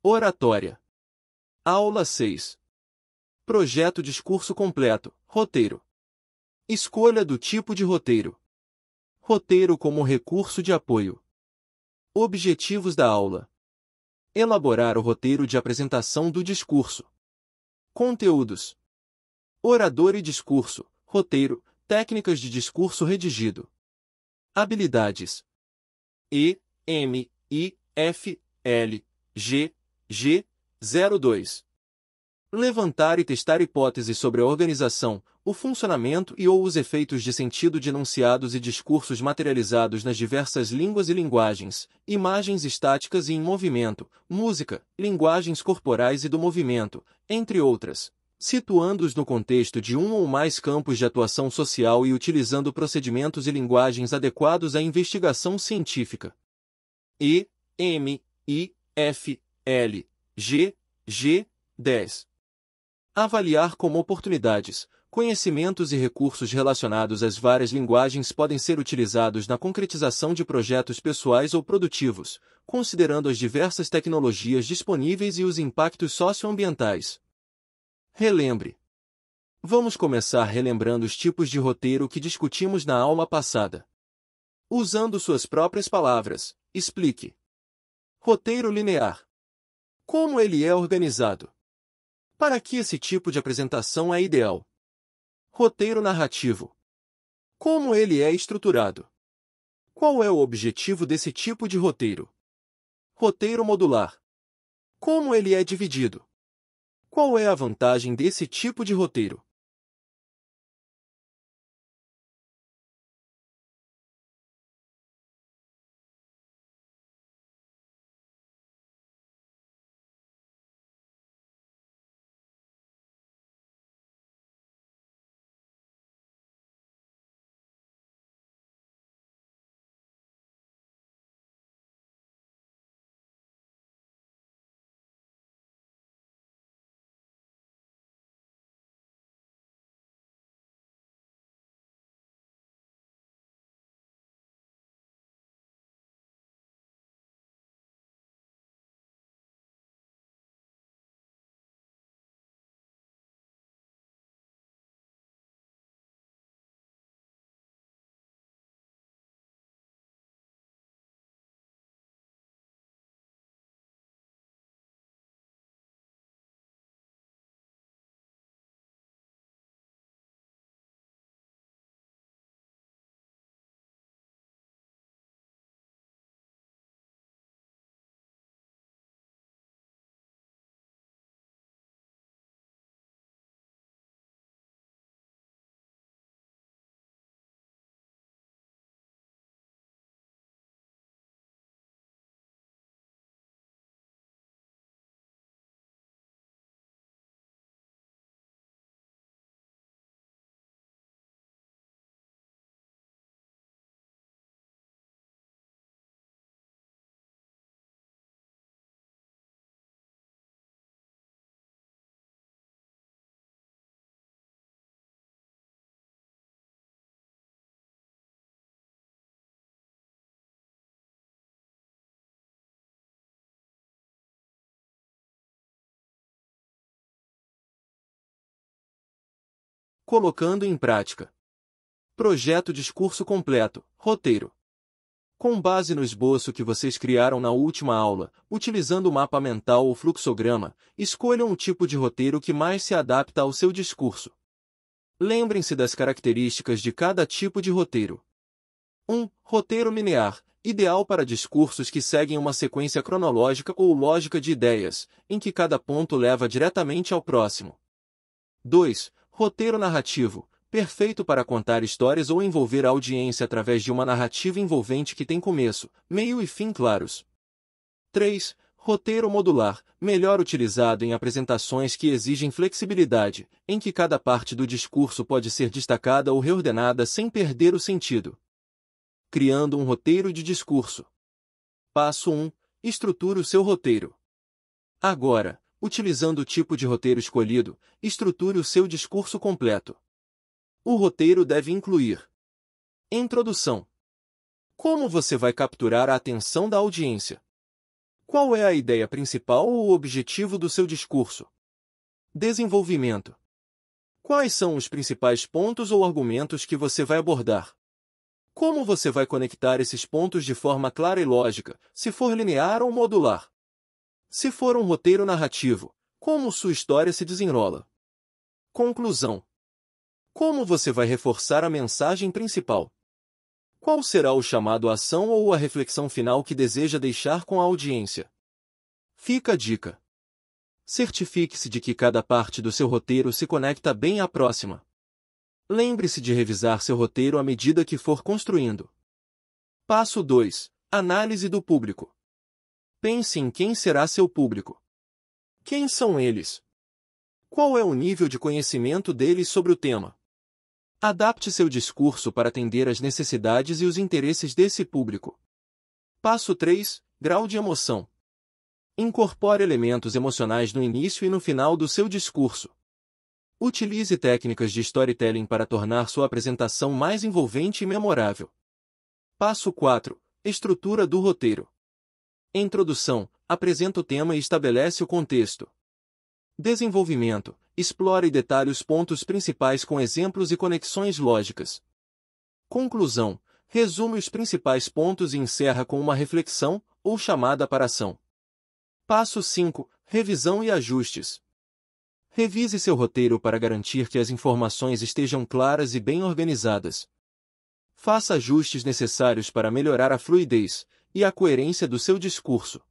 Oratória. Aula 6. Projeto discurso completo, roteiro. Escolha do tipo de roteiro. Roteiro como recurso de apoio. Objetivos da aula. Elaborar o roteiro de apresentação do discurso. Conteúdos. Orador e discurso, roteiro, técnicas de discurso redigido. Habilidades. E, M, I, F, L, G, G, 02. Levantar e testar hipóteses sobre a organização, o funcionamento e/ou os efeitos de sentido de enunciados e discursos materializados nas diversas línguas e linguagens, imagens estáticas e em movimento, música, linguagens corporais e do movimento, entre outras, situando-os no contexto de um ou mais campos de atuação social e utilizando procedimentos e linguagens adequados à investigação científica. E, M, I, F, L, G, G, 10. Avaliar como oportunidades, conhecimentos e recursos relacionados às várias linguagens podem ser utilizados na concretização de projetos pessoais ou produtivos, considerando as diversas tecnologias disponíveis e os impactos socioambientais. Relembre. Vamos começar relembrando os tipos de roteiro que discutimos na aula passada. Usando suas próprias palavras, explique. Roteiro linear. Como ele é organizado? Para que esse tipo de apresentação é ideal? Roteiro narrativo. Como ele é estruturado? Qual é o objetivo desse tipo de roteiro? Roteiro modular. Como ele é dividido? Qual é a vantagem desse tipo de roteiro? Colocando em prática. Projeto discurso completo, roteiro. Com base no esboço que vocês criaram na última aula, utilizando o mapa mental ou fluxograma, escolham o tipo de roteiro que mais se adapta ao seu discurso. Lembrem-se das características de cada tipo de roteiro. 1. Roteiro linear, ideal para discursos que seguem uma sequência cronológica ou lógica de ideias, em que cada ponto leva diretamente ao próximo. 2. Roteiro narrativo, perfeito para contar histórias ou envolver a audiência através de uma narrativa envolvente que tem começo, meio e fim claros. 3. Roteiro modular, melhor utilizado em apresentações que exigem flexibilidade, em que cada parte do discurso pode ser destacada ou reordenada sem perder o sentido. Criando um roteiro de discurso. Passo 1. Estruture o seu roteiro. Agora, utilizando o tipo de roteiro escolhido, estruture o seu discurso completo. O roteiro deve incluir: introdução. Como você vai capturar a atenção da audiência? Qual é a ideia principal ou o objetivo do seu discurso? Desenvolvimento. Quais são os principais pontos ou argumentos que você vai abordar? Como você vai conectar esses pontos de forma clara e lógica, se for linear ou modular? Se for um roteiro narrativo, como sua história se desenrola? Conclusão. Como você vai reforçar a mensagem principal? Qual será o chamado à ação ou a reflexão final que deseja deixar com a audiência? Fica a dica. Certifique-se de que cada parte do seu roteiro se conecta bem à próxima. Lembre-se de revisar seu roteiro à medida que for construindo. Passo 2. Análise do público. Pense em quem será seu público. Quem são eles? Qual é o nível de conhecimento deles sobre o tema? Adapte seu discurso para atender às necessidades e os interesses desse público. Passo 3. Grau de emoção. Incorpore elementos emocionais no início e no final do seu discurso. Utilize técnicas de storytelling para tornar sua apresentação mais envolvente e memorável. Passo 4. Estrutura do roteiro. Introdução. Apresenta o tema e estabelece o contexto. Desenvolvimento. Explora e detalhe os pontos principais com exemplos e conexões lógicas. Conclusão. Resume os principais pontos e encerra com uma reflexão, ou chamada para ação. Passo 5. Revisão e ajustes. Revise seu roteiro para garantir que as informações estejam claras e bem organizadas. Faça ajustes necessários para melhorar a fluidez e a coerência do seu discurso.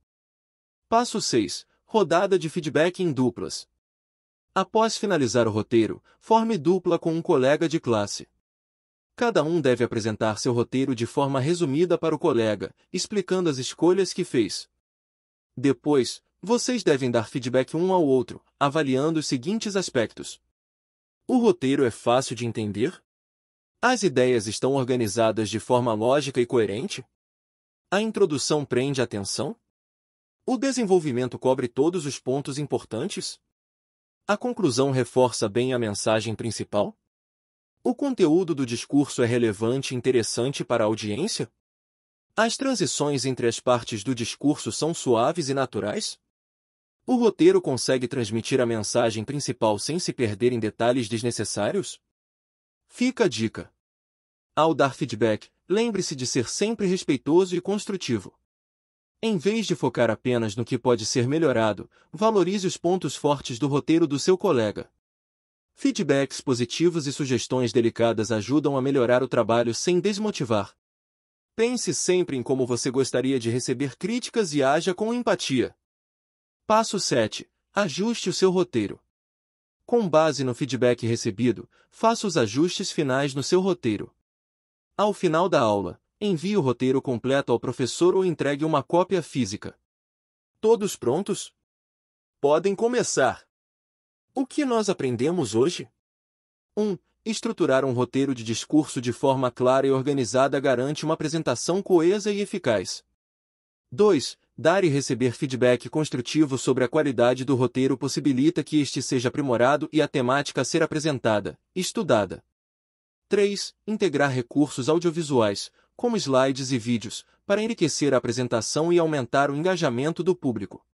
Passo 6. Rodada de feedback em duplas. Após finalizar o roteiro, forme dupla com um colega de classe. Cada um deve apresentar seu roteiro de forma resumida para o colega, explicando as escolhas que fez. Depois, vocês devem dar feedback um ao outro, avaliando os seguintes aspectos. O roteiro é fácil de entender? As ideias estão organizadas de forma lógica e coerente? A introdução prende a atenção? O desenvolvimento cobre todos os pontos importantes? A conclusão reforça bem a mensagem principal? O conteúdo do discurso é relevante e interessante para a audiência? As transições entre as partes do discurso são suaves e naturais? O roteiro consegue transmitir a mensagem principal sem se perder em detalhes desnecessários? Fica a dica. Ao dar feedback, lembre-se de ser sempre respeitoso e construtivo. Em vez de focar apenas no que pode ser melhorado, valorize os pontos fortes do roteiro do seu colega. Feedbacks positivos e sugestões delicadas ajudam a melhorar o trabalho sem desmotivar. Pense sempre em como você gostaria de receber críticas e haja com empatia. Passo 7. Ajuste o seu roteiro. Com base no feedback recebido, faça os ajustes finais no seu roteiro. Ao final da aula, envie o roteiro completo ao professor ou entregue uma cópia física. Todos prontos? Podem começar! O que nós aprendemos hoje? 1. Estruturar um roteiro de discurso de forma clara e organizada garante uma apresentação coesa e eficaz. 2. Dar e receber feedback construtivo sobre a qualidade do roteiro possibilita que este seja aprimorado e a temática a ser apresentada, estudada. 3. Integrar recursos audiovisuais, como slides e vídeos, para enriquecer a apresentação e aumentar o engajamento do público.